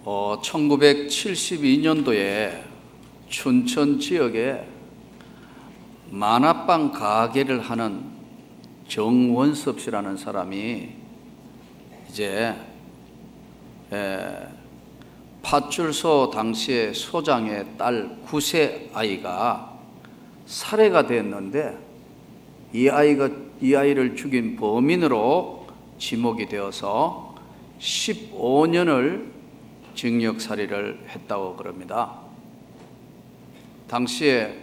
1972년도에 춘천 지역에 만화방 가게를 하는 정원섭 씨라는 사람이 이제 파출소 당시에 소장의 딸 9세 아이가 살해가 됐는데 이 아이를 죽인 범인으로 지목이 되어서 15년을 징역살이를 했다고 그럽니다. 당시에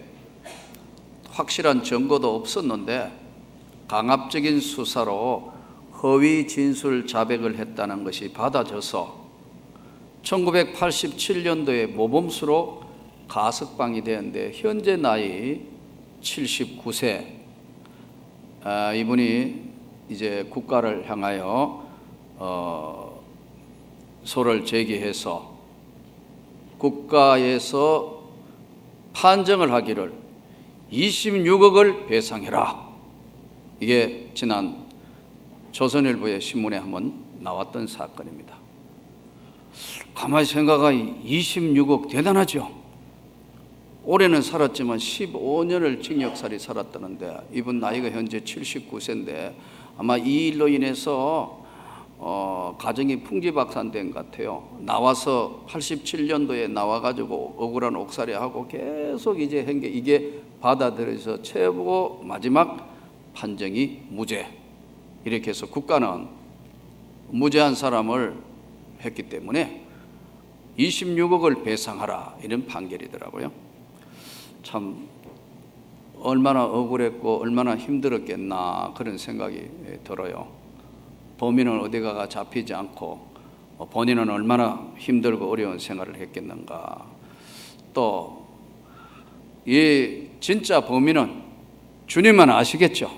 확실한 증거도 없었는데 강압적인 수사로 허위 진술 자백을 했다는 것이 받아져서 1987년도에 모범수로 가석방이 되었는데 현재 나이 79세. 이분이 이제 국가를 향하여 소를 제기해서 국가에서 판정을 하기를 26억을 배상해라. 이게 지난 조선일보의 신문에 한번 나왔던 사건입니다. 가만히 생각하니 26억 대단하죠. 올해는 살았지만 15년을 징역살이 살았다는데 이분 나이가 현재 79세인데 아마 이 일로 인해서 가정이 풍지박산된 것 같아요. 나와서 87년도에 나와가지고 억울한 옥살이하고 계속 이제 한 게 이게 받아들여서 최고 마지막 판정이 무죄. 이렇게 해서 국가는 무죄한 사람을 했기 때문에 26억을 배상하라 이런 판결이더라고요. 참 얼마나 억울했고 얼마나 힘들었겠나 그런 생각이 들어요. 범인은 어디 가가 잡히지 않고 본인은 얼마나 힘들고 어려운 생활을 했겠는가. 또 이 진짜 범인은 주님만 아시겠죠.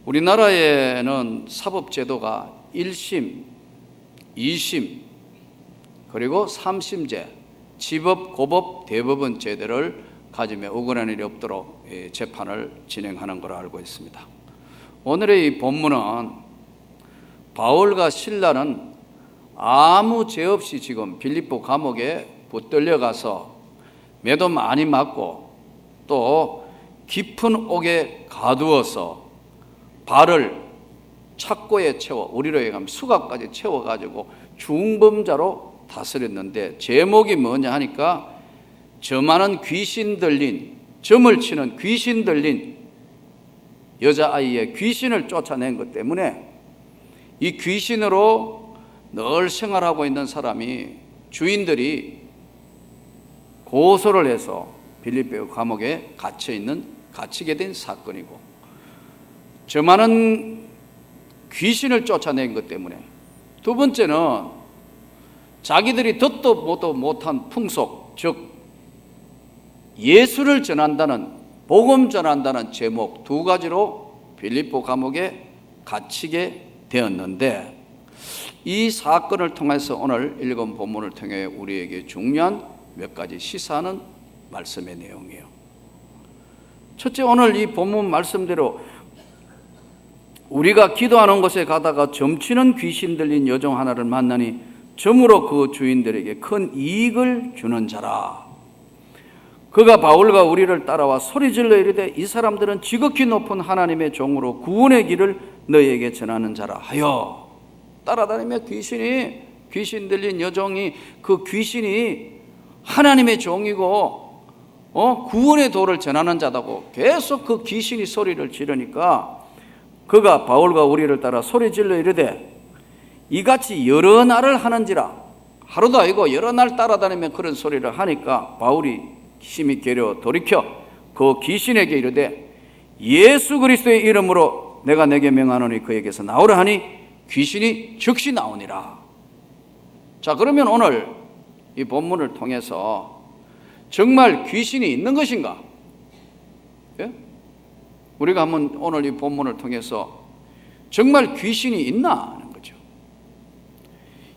우리나라에는 사법제도가 1심, 2심, 그리고 3심제, 지법, 고법, 대법원 제도를 가지며 억울한 일이 없도록 재판을 진행하는 걸로 알고 있습니다. 오늘의 이 본문은 바울과 실라는 아무 죄 없이 지금 빌립보 감옥에 붙들려 가서 매도 많이 맞고 또 깊은 옥에 가두어서 발을 착고에 채워 우리로 얘기하면 수갑까지 채워가지고 중범자로 다스렸는데 제목이 뭐냐 하니까 저 많은 귀신 들린 점을 치는 귀신 들린 여자아이의 귀신을 쫓아낸 것 때문에 이 귀신으로 늘 생활하고 있는 사람이 주인들이 고소를 해서 빌립보 감옥에 갇히게 된 사건이고 저 많은 귀신을 쫓아낸 것 때문에 두 번째는 자기들이 듣도 보도 못한 풍속 즉 예수를 전한다는 복음 전한다는 제목 두 가지로 빌립보 감옥에 갇히게 되었는데 이 사건을 통해서 오늘 읽은 본문을 통해 우리에게 중요한 몇 가지 시사하는 말씀의 내용이에요. 첫째, 오늘 이 본문 말씀대로 우리가 기도하는 곳에 가다가 점치는 귀신 들린 여종 하나를 만나니 점으로 그 주인들에게 큰 이익을 주는 자라. 그가 바울과 우리를 따라와 소리질러 이르되 이 사람들은 지극히 높은 하나님의 종으로 구원의 길을 너희에게 전하는 자라 하여. 따라다니며 귀신 들린 여종이 그 귀신이 하나님의 종이고 구원의 도를 전하는 자다고 계속 그 귀신이 소리를 지르니까 그가 바울과 우리를 따라 소리질러 이르되 이같이 여러 날을 하는지라. 하루도 아니고 여러 날 따라다니며 그런 소리를 하니까 바울이 심히 괴려 돌이켜 그 귀신에게 이르되 예수 그리스도의 이름으로 내가 내게 명하노니 그에게서 나오라 하니 귀신이 즉시 나오니라. 자, 그러면 오늘 이 본문을 통해서 정말 귀신이 있는 것인가? 예? 우리가 한번 오늘 이 본문을 통해서 정말 귀신이 있나 하는 거죠.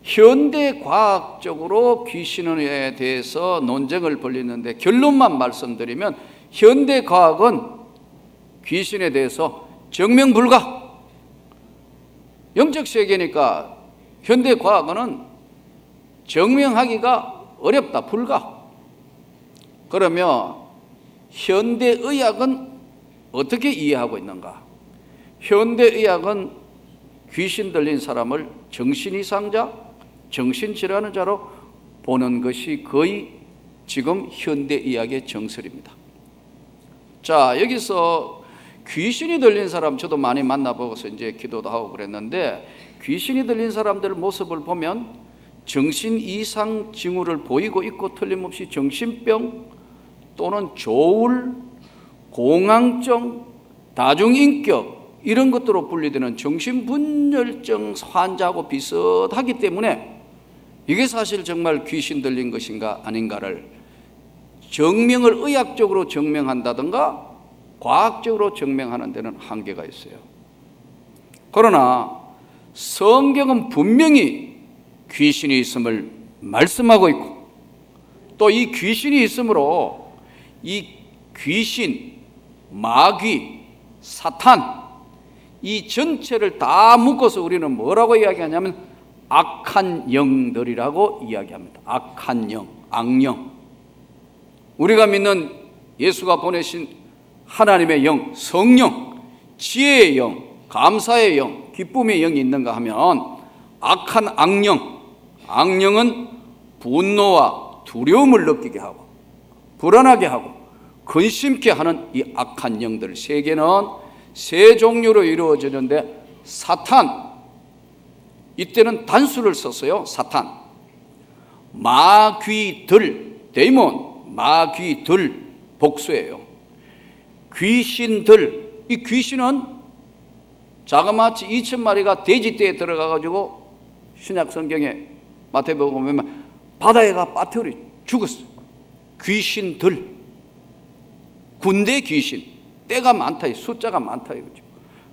현대 과학적으로 귀신에 대해서 논쟁을 벌이는데 결론만 말씀드리면 현대 과학은 귀신에 대해서 증명 불가. 영적 세계니까 현대 과학은 증명하기가 어렵다, 불가. 그러면 현대의학은 어떻게 이해하고 있는가? 현대의학은 귀신 들린 사람을 정신이상자, 정신질환자로 보는 것이 거의 지금 현대의학의 정설입니다. 자, 여기서 귀신이 들린 사람 저도 많이 만나보고서 이제 기도도 하고 그랬는데, 귀신이 들린 사람들 모습을 보면 정신 이상 징후를 보이고 있고 틀림없이 정신병 또는 조울, 공황증, 다중인격 이런 것들로 분류되는 정신분열증 환자하고 비슷하기 때문에 이게 사실 정말 귀신 들린 것인가 아닌가를 증명을 의학적으로 증명한다든가 과학적으로 증명하는 데는 한계가 있어요. 그러나 성경은 분명히 귀신이 있음을 말씀하고 있고, 또 이 귀신이 있으므로 이 귀신, 마귀, 사탄 이 전체를 다 묶어서 우리는 뭐라고 이야기하냐면 악한 영들이라고 이야기합니다. 악한 영, 악령. 우리가 믿는 예수가 보내신 하나님의 영, 성령, 지혜의 영, 감사의 영, 기쁨의 영이 있는가 하면 악한 악령, 악령은 분노와 두려움을 느끼게 하고 불안하게 하고 근심케 하는 이 악한 영들 세계는 세 종류로 이루어지는데, 사탄, 이때는 단수를 썼어요. 사탄. 마귀들, 데이몬, 마귀들 복수예요. 귀신들, 이 귀신은 자그마치 2,000마리가 돼지떼에 들어가가지고 신약 성경에 마태복음 보면 바다에가 빠뜨려 죽었어요. 귀신들, 군대 귀신, 때가 많다, 숫자가 많다 이거죠.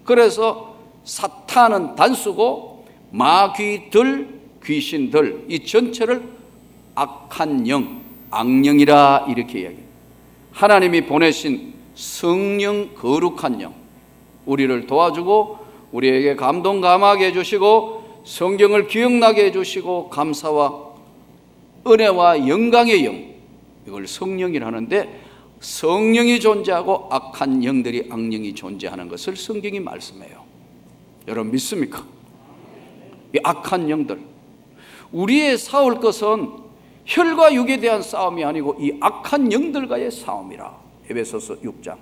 그래서 사탄은 단수고 마귀들, 귀신들 이 전체를 악한 영, 악령이라 이렇게 이야기해요. 하나님이 보내신 성령 거룩한 영, 우리를 도와주고 우리에게 감동 감하게 해주시고 성경을 기억나게 해주시고 감사와 은혜와 영광의 영, 이걸 성령이라 하는데, 성령이 존재하고 악한 영들이 악령이 존재하는 것을 성경이 말씀해요. 여러분 믿습니까? 이 악한 영들, 우리의 싸울 것은 혈과 육에 대한 싸움이 아니고 이 악한 영들과의 싸움이라. 에베소서 6장.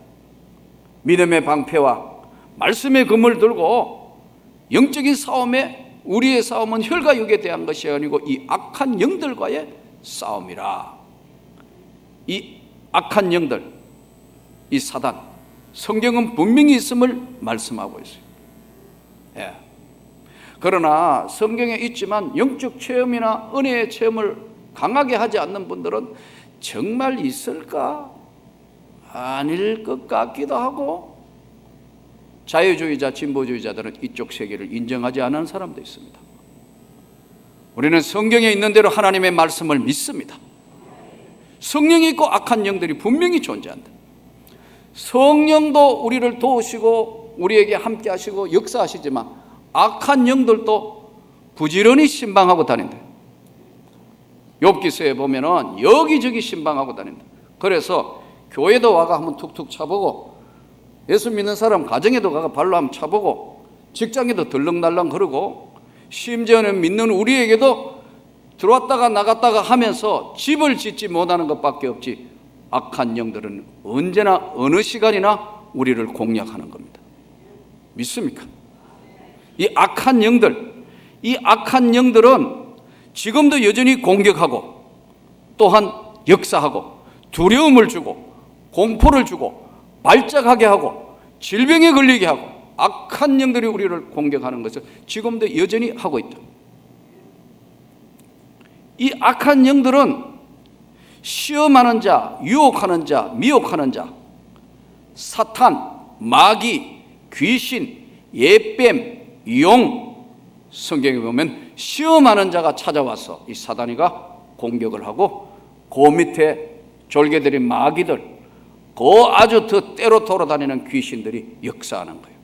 믿음의 방패와 말씀의 금을 들고 영적인 싸움에 우리의 싸움은 혈과 육에 대한 것이 아니고 이 악한 영들과의 싸움이라. 이 악한 영들, 이 사단, 성경은 분명히 있음을 말씀하고 있어요. 예. 그러나 성경에 있지만 영적 체험이나 은혜의 체험을 강하게 하지 않는 분들은 정말 있을까? 아닐 것 같기도 하고, 자유주의자, 진보주의자들은 이쪽 세계를 인정하지 않는 사람도 있습니다. 우리는 성경에 있는 대로 하나님의 말씀을 믿습니다. 성령이 있고 악한 영들이 분명히 존재한다. 성령도 우리를 도우시고 우리에게 함께 하시고 역사하시지만 악한 영들도 부지런히 신방하고 다닌다. 욥기서에 보면은 여기저기 신방하고 다닌다. 그래서 교회도 와가 한번 툭툭 차보고, 예수 믿는 사람 가정에도 가가 발로 한번 차보고, 직장에도 들렁달렁 그러고, 심지어는 믿는 우리에게도 들어왔다가 나갔다가 하면서 집을 짓지 못하는 것밖에 없지, 악한 영들은 언제나 어느 시간이나 우리를 공략하는 겁니다. 믿습니까? 이 악한 영들은 지금도 여전히 공격하고 또한 역사하고 두려움을 주고 공포를 주고 발작하게 하고 질병에 걸리게 하고 악한 영들이 우리를 공격하는 것을 지금도 여전히 하고 있다. 이 악한 영들은 시험하는 자, 유혹하는 자, 미혹하는 자, 사탄, 마귀, 귀신, 예뱀, 용, 성경에 보면 시험하는 자가 찾아와서 이 사단이가 공격을 하고, 그 밑에 졸개들인 마귀들, 그 아주 더 때로 돌아다니는 귀신들이 역사하는 거예요.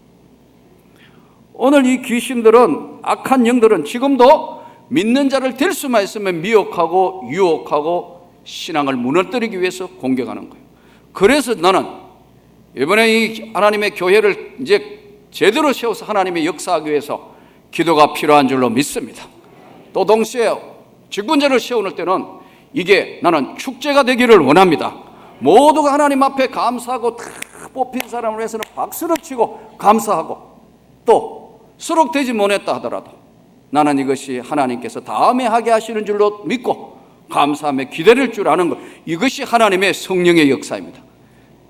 오늘 이 귀신들은, 악한 영들은 지금도 믿는 자를 될 수만 있으면 미혹하고 유혹하고 신앙을 무너뜨리기 위해서 공격하는 거예요. 그래서 나는 이번에 이 하나님의 교회를 이제 제대로 세워서 하나님의 역사하기 위해서 기도가 필요한 줄로 믿습니다. 또 동시에 직분제를 세우는 때는 이게 나는 축제가 되기를 원합니다. 모두가 하나님 앞에 감사하고 다 뽑힌 사람을 위해서는 박수를 치고 감사하고, 또 수록되지 못했다 하더라도 나는 이것이 하나님께서 다음에 하게 하시는 줄로 믿고 감사하며 기다릴 줄 아는 것, 이것이 하나님의 성령의 역사입니다.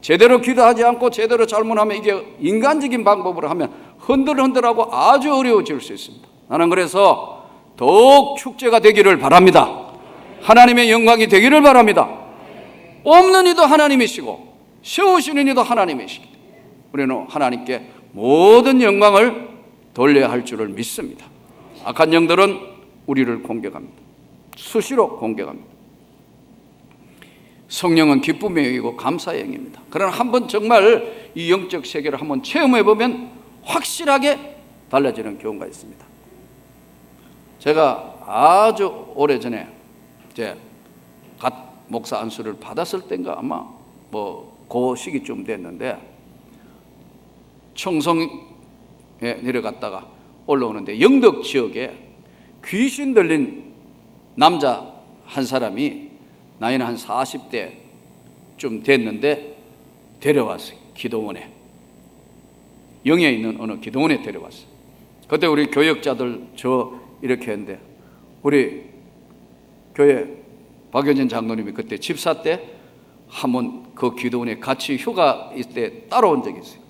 제대로 기도하지 않고 제대로 잘못하면, 이게 인간적인 방법으로 하면 흔들흔들하고 아주 어려워질 수 있습니다. 나는 그래서 더욱 축제가 되기를 바랍니다. 하나님의 영광이 되기를 바랍니다. 없는 이도 하나님이시고 세우시는 이도 하나님이시기 때문에 우리는 하나님께 모든 영광을 돌려야 할 줄을 믿습니다. 악한 영들은 우리를 공격합니다. 수시로 공격합니다. 성령은 기쁨의 영이고 감사의 영입니다. 그러나 한번 정말 이 영적 세계를 한번 체험해 보면 확실하게 달라지는 경우가 있습니다. 제가 아주 오래전에 이제 갓 목사 안수를 받았을 때인가 아마 그 시기쯤 됐는데, 청송에 내려갔다가 올라오는데 영덕 지역에 귀신 들린 남자 한 사람이 나이는 한 40대쯤 됐는데 데려왔어요. 기도원에, 영에 있는 어느 기도원에 데려왔어요. 그때 우리 교역자들 이렇게 했는데, 우리 교회 박효진 장로님이 그때 집사 때 한번 그 기도원에 같이 휴가 있을 때 따라온 적이 있어요.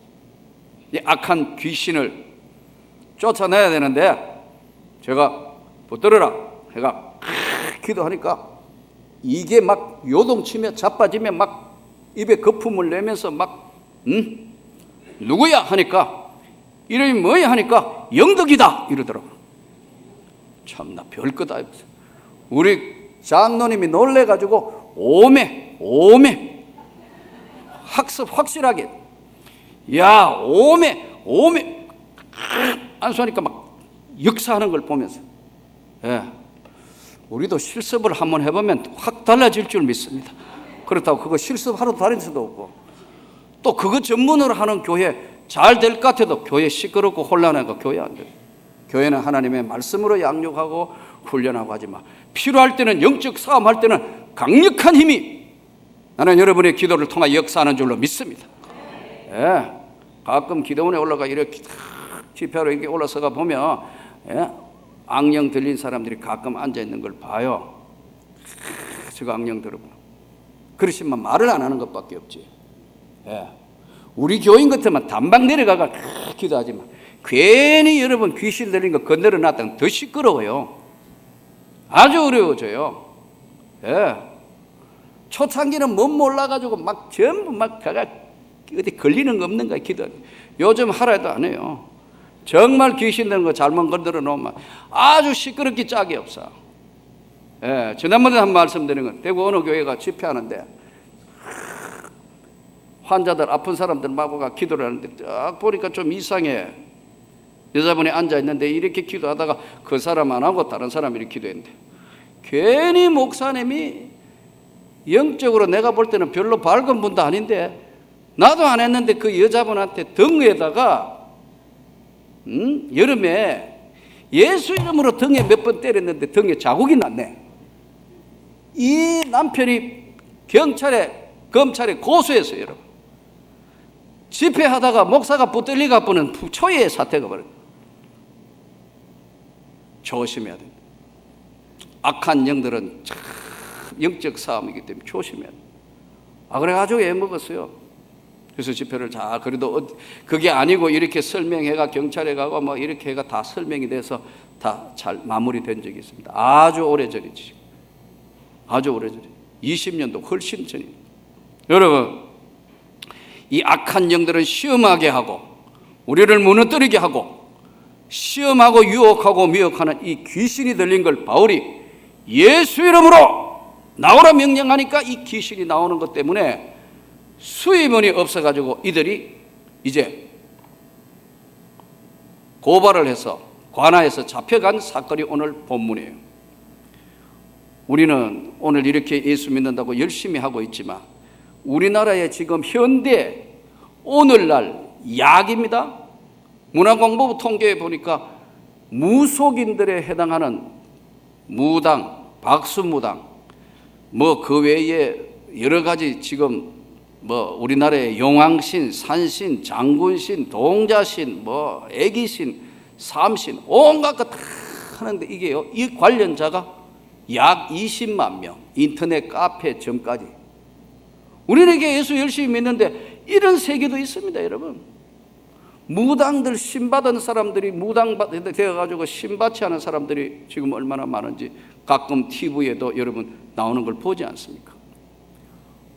이 악한 귀신을 쫓아내야 되는데 제가 붙들어라 해가 기도하니까 이게 막 요동치며 자빠지며 막 입에 거품을 내면서 막 누구야 하니까, 이름이 뭐야 하니까 영덕이다 이러더라고요. 참나 별거다. 우리 장로님이 놀래가지고 오매 학습 확실하게, 야 오매 안수하니까 막 역사하는 걸 보면서, 우리도 실습을 한번 해보면 확 달라질 줄 믿습니다. 그렇다고 그거 실습하러 다닐 수도 없고, 또 그거 전문으로 하는 교회 잘 될 것 같아도 교회 시끄럽고 혼란하고 교회 안 돼요. 교회는 하나님의 말씀으로 양육하고 훈련하고 하지만 필요할 때는, 영적 싸움할 때는 강력한 힘이 나는 여러분의 기도를 통해 역사하는 줄로 믿습니다. 가끔 기도원에 올라가 이렇게 지폐로 이렇게 올라서가 보면 악령 들린 사람들이 가끔 앉아있는 걸 봐요. 저거 악령 들어보면 그러시면 말을 안 하는 것밖에 없지. 우리 교인 같으면 단박 내려가가 기도하지만 괜히 여러분 귀신 들린 거 건드려 놨다가 더 시끄러워요. 아주 어려워져요. 초창기는 못 몰라가지고 막 전부 막 가가 어디 걸리는 거 없는가 기도. 요즘 하라 해도 안 해요. 정말 귀신 들린 거 잘못 건드려 놓으면 아주 시끄럽기 짝이 없어. 지난번에 한 말씀 드린 건, 대구 어느 교회가 집회하는데 환자들, 아픈 사람들 마구가 기도를 하는데 딱 보니까 좀 이상해. 여자분이 앉아있는데 이렇게 기도하다가 그 사람 안 하고 다른 사람이 이렇게 기도했는데, 괜히 목사님이 영적으로 내가 볼 때는 별로 밝은 분도 아닌데, 나도 안 했는데 그 여자분한테 등에다가 여름에 예수 이름으로 등에 몇 번 때렸는데 등에 자국이 났네. 이 남편이 검찰에 고소했어요. 여러분, 집회하다가 목사가 붙들리가 보는 초유의 사태가 벌어요. 조심해야 됩니다. 악한 영들은 참 영적 싸움이기 때문에 조심해야 됩니다. 그래가지고 애먹었어요. 그래서 집회를 그래도 그게 아니고 이렇게 설명해가 경찰에 가고 뭐 이렇게 해가 다 설명이 돼서 다 잘 마무리된 적이 있습니다. 아주 오래전이지. 아주 오래전에 20년도 훨씬 전입니다. 여러분, 이 악한 영들은 시험하게 하고 우리를 무너뜨리게 하고 시험하고 유혹하고 미혹하는 이 귀신이 들린 걸 바울이 예수 이름으로 나오라 명령하니까 이 귀신이 나오는 것 때문에 수임원이 없어가지고 이들이 이제 고발을 해서 관아에서 잡혀간 사건이 오늘 본문이에요. 우리는 오늘 이렇게 예수 믿는다고 열심히 하고 있지만 우리나라의 지금 현대 오늘날 약입니다. 문화공보부 통계에 보니까 무속인들에 해당하는 무당, 박수무당, 그 외에 여러 가지 지금 우리나라의 용왕신, 산신, 장군신, 동자신, 애기신, 삼신, 온갖 것 다 하는데 이게요, 이 관련자가 약 20만 명, 인터넷 카페 전까지. 우리에게 예수 열심히 믿는데 이런 세계도 있습니다, 여러분. 무당들 신받은 사람들이 무당 되어가지고 신받지 않은 사람들이 지금 얼마나 많은지 가끔 TV에도 여러분 나오는 걸 보지 않습니까?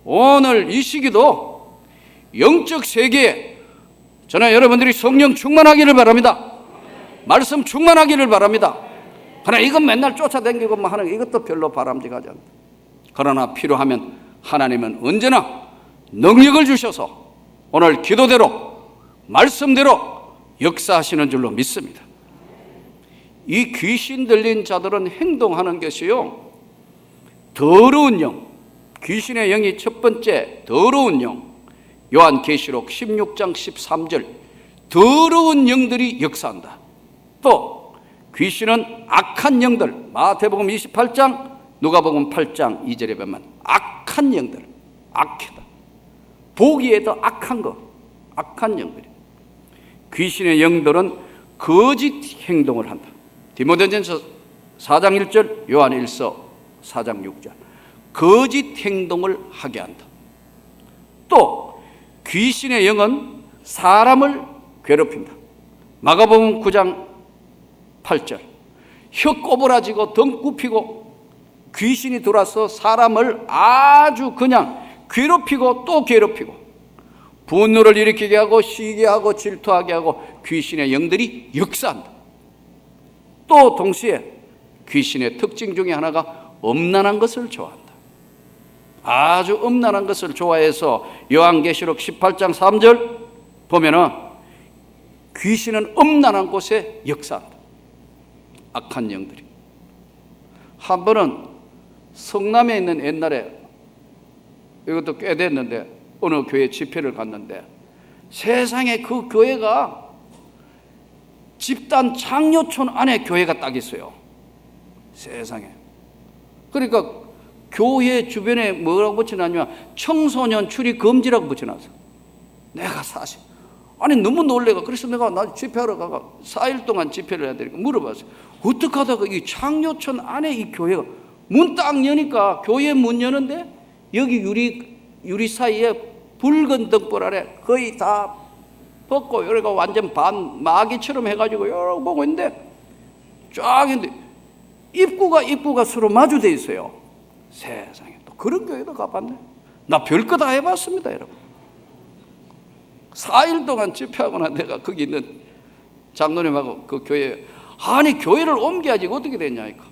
오늘 이 시기도 영적 세계에 저는 여러분들이 성령 충만하기를 바랍니다. 말씀 충만하기를 바랍니다. 그러나 이건 맨날 쫓아다니고 하는 이것도 별로 바람직하지 않다. 그러나 필요하면 하나님은 언제나 능력을 주셔서 오늘 기도대로 말씀대로 역사하시는 줄로 믿습니다. 이 귀신 들린 자들은 행동하는 것이요, 더러운 영, 귀신의 영이 첫 번째 더러운 영, 요한계시록 16장 13절, 더러운 영들이 역사한다. 또 귀신은 악한 영들, 마태복음 28장, 누가복음 8장 2절에 보면 악한 영들, 악하다, 보기에도 악한 거, 악한 영들이. 귀신의 영들은 거짓 행동을 한다. 디모데전서 4장 1절, 요한 1서 4장 6절, 거짓 행동을 하게 한다. 또 귀신의 영은 사람을 괴롭힌다. 마가복음 9장 8절, 혀 꼬부라지고 등 굽히고 귀신이 들어와서 사람을 아주 그냥 괴롭히고 또 괴롭히고 분노를 일으키게 하고 시기게 하고 질투하게 하고 귀신의 영들이 역사한다. 또 동시에 귀신의 특징 중에 하나가 음란한 것을 좋아한다. 아주 음란한 것을 좋아해서 요한계시록 18장 3절 보면은 귀신은 음란한 곳에 역사한다. 악한 영들이. 한 번은 성남에 있는 옛날에, 이것도 꽤 됐는데 어느 교회 집회를 갔는데 세상에 그 교회가 집단 장려촌 안에 교회가 딱 있어요. 세상에. 그러니까 교회 주변에 뭐라고 붙여놨냐면 청소년 출입 금지라고 붙여놨어. 내가 사실 너무 놀래가. 그래서 내가 집회하러 가가 4일 동안 집회를 해야 되니까 물어봤어요. 어떻게 하다가 이 장려촌 안에 이 교회가 문 딱 여니까 교회 문 여는데 여기 유리 사이에 붉은 등불 아래 거의 다 벗고 여기가 완전 반 마귀처럼 해가지고 이러고 보고 있는데 쫙 있는데 입구가 서로 마주돼 있어요. 세상에, 또 그런 교회도 가봤네. 나 별거 다 해봤습니다, 여러분. 4일 동안 집회하거나 내가 거기 있는 장로님하고 그 교회, 교회를 옮겨야지 어떻게 됐냐니까.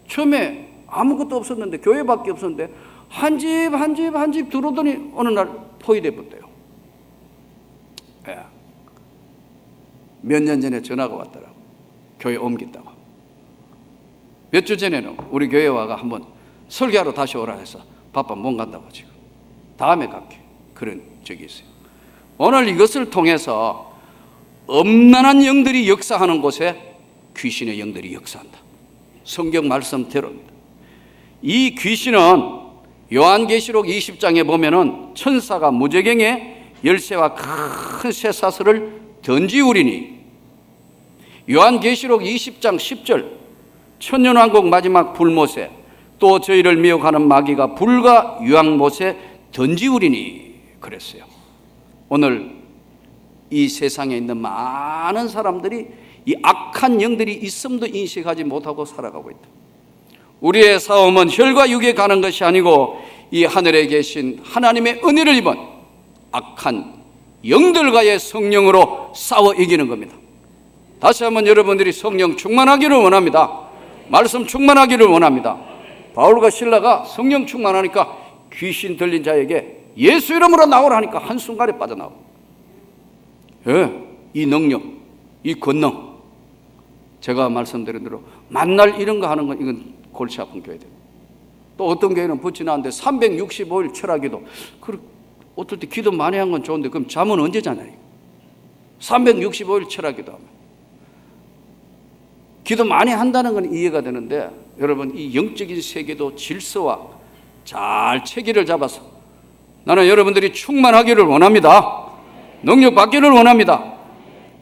처음에 아무것도 없었는데, 교회밖에 없었는데 한 집 들어오더니 어느 날 포위돼 버렸대요. 몇 년 전에 전화가 왔더라고. 교회 옮긴다고. 몇 주 전에는 우리 교회 와가 한번 설교하러 다시 오라 해서 바빠 못 간다고 지금. 다음에 갈게. 그런 적이 있어요. 오늘 이것을 통해서 음란한 영들이 역사하는 곳에 귀신의 영들이 역사한다. 성경 말씀대로입니다. 이 귀신은 요한계시록 20장에 보면은 천사가 무저갱에 열쇠와 큰 쇠사슬을 던지우리니, 요한계시록 20장 10절 천년왕국 마지막 불못에 또 저희를 미혹하는 마귀가 불과 유황못에 던지우리니 그랬어요. 오늘 이 세상에 있는 많은 사람들이 이 악한 영들이 있음도 인식하지 못하고 살아가고 있다. 우리의 싸움은 혈과 육에 가는 것이 아니고 이 하늘에 계신 하나님의 은혜를 입은 악한 영들과의 성령으로 싸워 이기는 겁니다. 다시 한번 여러분들이 성령 충만하기를 원합니다. 말씀 충만하기를 원합니다. 바울과 실라가 성령 충만하니까 귀신 들린 자에게 예수 이름으로 나오라니까 한순간에 빠져나오고, 이 능력, 이 권능, 제가 말씀드린 대로 만날 이런 거 하는 건 이건 골치 아픈 교회들. 또 어떤 교회는 붙이나 하는데 365일 철학기도. 어떨 때 기도 많이 한 건 좋은데 그럼 잠은 언제 자냐니? 365일 철학기도 하면. 기도 많이 한다는 건 이해가 되는데 여러분 이 영적인 세계도 질서와 잘 체계를 잡아서 나는 여러분들이 충만하기를 원합니다. 능력 받기를 원합니다.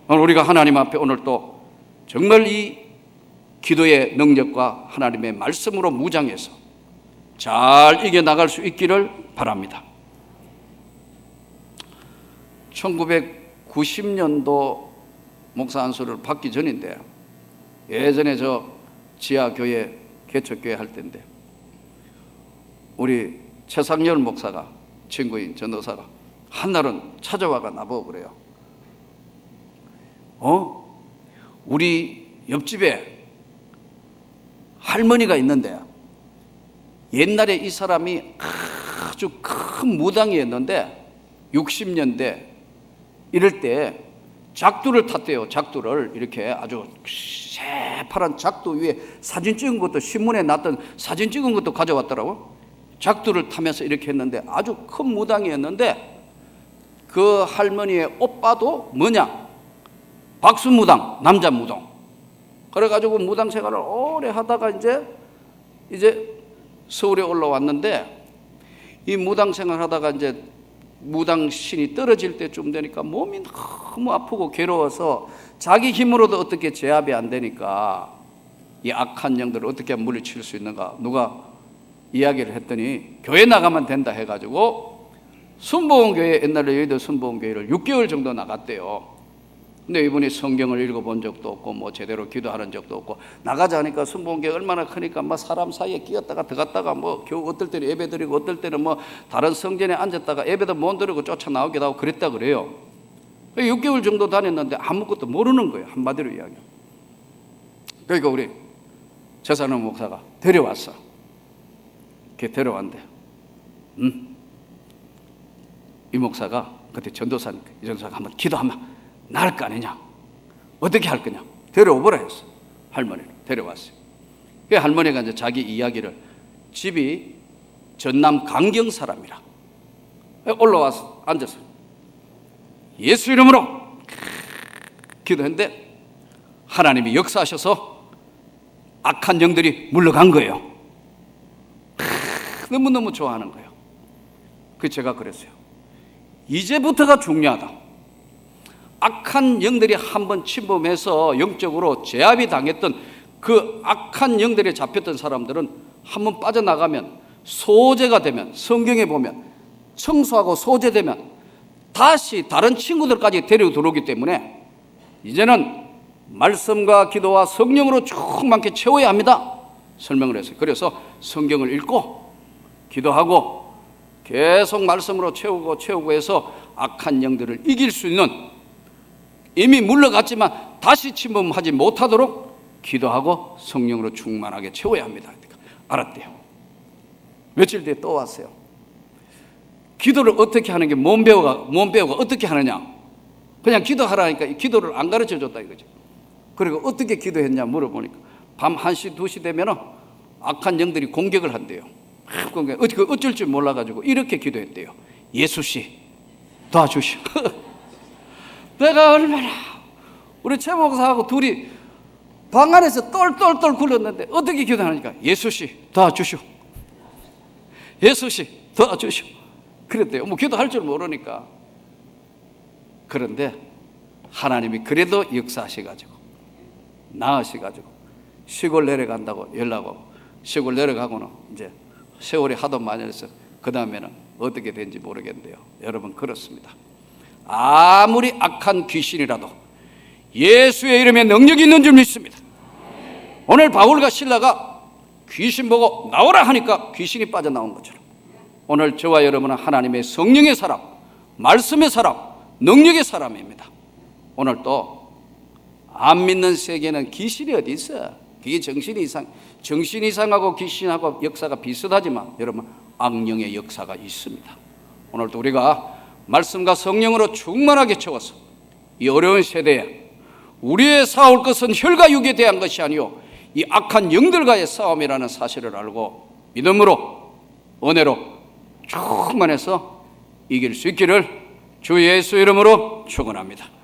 우리가 하나님 앞에 오늘 또 정말 이 기도의 능력과 하나님의 말씀으로 무장해서 잘 이겨나갈 수 있기를 바랍니다. 1990년도 목사 안수를 받기 전인데 예전에 저 지하교회 개척교회 할 때인데 우리 최상열 목사가 친구인 전도사가 한날은 찾아와가 나보고 그래요. 우리 옆집에 할머니가 있는데 옛날에 이 사람이 아주 큰 무당이었는데 60년대 이럴 때 작두를 탔대요. 작두를 이렇게 아주 새파란 작두 위에 사진 찍은 것도 신문에 났던 사진 찍은 것도 가져왔더라고. 작두를 타면서 이렇게 했는데 아주 큰 무당이었는데 그 할머니의 오빠도 뭐냐? 박수무당, 남자 무당. 그래가지고 무당 생활을 오래 하다가 이제 서울에 올라왔는데 이 무당 생활 하다가 이제 무당 신이 떨어질 때쯤 되니까 몸이 너무 아프고 괴로워서 자기 힘으로도 어떻게 제압이 안 되니까 이 악한 영들을 어떻게 물리칠 수 있는가 누가 이야기를 했더니 교회 나가면 된다 해가지고 순복음교회 옛날에 여의도 순복음교회를 6개월 정도 나갔대요. 근데 이분이 성경을 읽어본 적도 없고 뭐 제대로 기도하는 적도 없고 나가자 하니까 순복음교회 얼마나 크니까 막 사람 사이에 끼었다가 들어갔다가 뭐 겨우 어떨 때는 예배 드리고 어떨 때는 뭐 다른 성전에 앉았다가 예배도 못 드리고 쫓아나오기도 하고 그랬다 그래요. 6개월 정도 다녔는데 아무것도 모르는 거예요. 한마디로 이야기. 그러니까 우리 최상원 목사가 데려왔어. 걔 데려왔는데 이 목사가 그때 전도사니까 이 전도사가 한번 기도하면 나을 거 아니냐? 어떻게 할 거냐? 데려오보라 했어. 할머니를 데려왔어요. 그 할머니가 이제 자기 이야기를 집이 전남 강경 사람이라 올라와서 앉아서 예수 이름으로 기도했는데 하나님이 역사하셔서 악한 영들이 물러간 거예요. 너무너무 좋아하는 거예요. 그 제가 그랬어요. 이제부터가 중요하다. 악한 영들이 한번 침범해서 영적으로 제압이 당했던 그 악한 영들에 잡혔던 사람들은 한번 빠져나가면 소제가 되면 성경에 보면 청소하고 소제되면 다시 다른 친구들까지 데리고 들어오기 때문에 이제는 말씀과 기도와 성령으로 충만하게 채워야 합니다. 설명을 했어요. 그래서 성경을 읽고 기도하고 계속 말씀으로 채우고 해서 악한 영들을 이길 수 있는 이미 물러갔지만 다시 침범하지 못하도록 기도하고 성령으로 충만하게 채워야 합니다. 알았대요. 며칠 뒤에 또 왔어요. 기도를 어떻게 하는 게 몸 배우가 어떻게 하느냐. 그냥 기도하라니까 기도를 안 가르쳐 줬다 이거죠. 그리고 어떻게 기도했냐 물어보니까 밤 1시 2시 되면 악한 영들이 공격을 한대요. 어쩔 줄 몰라가지고 이렇게 기도했대요. 예수씨 도와주시오. 내가 얼마나 우리 최 목사하고 둘이 방 안에서 똘똘똘 굴렀는데 어떻게 기도하니까 예수씨 도와주시오. 예수씨 도와주시오. 그랬대요. 뭐 기도할 줄 모르니까. 그런데 하나님이 그래도 역사하셔가지고 나으셔가지고 시골 내려간다고 연락하고 시골 내려가고는 이제 세월이 하도 많이 해서 그 다음에는 어떻게 된지 모르겠는데요. 여러분 그렇습니다. 아무리 악한 귀신이라도 예수의 이름에 능력이 있는 줄 믿습니다. 오늘 바울과 실라가 귀신 보고 나오라 하니까 귀신이 빠져나온 것처럼 오늘 저와 여러분은 하나님의 성령의 사람, 말씀의 사람, 능력의 사람입니다. 오늘 또 안 믿는 세계는 귀신이 어디 있어? 그게 정신 이상하고 귀신하고 역사가 비슷하지만 여러분 악령의 역사가 있습니다. 오늘도 우리가 말씀과 성령으로 충만하게 채워서 이 어려운 세대에 우리의 싸울 것은 혈과 육에 대한 것이 아니요 이 악한 영들과의 싸움이라는 사실을 알고 믿음으로 은혜로 충만해서 이길 수 있기를 주 예수 이름으로 축원합니다.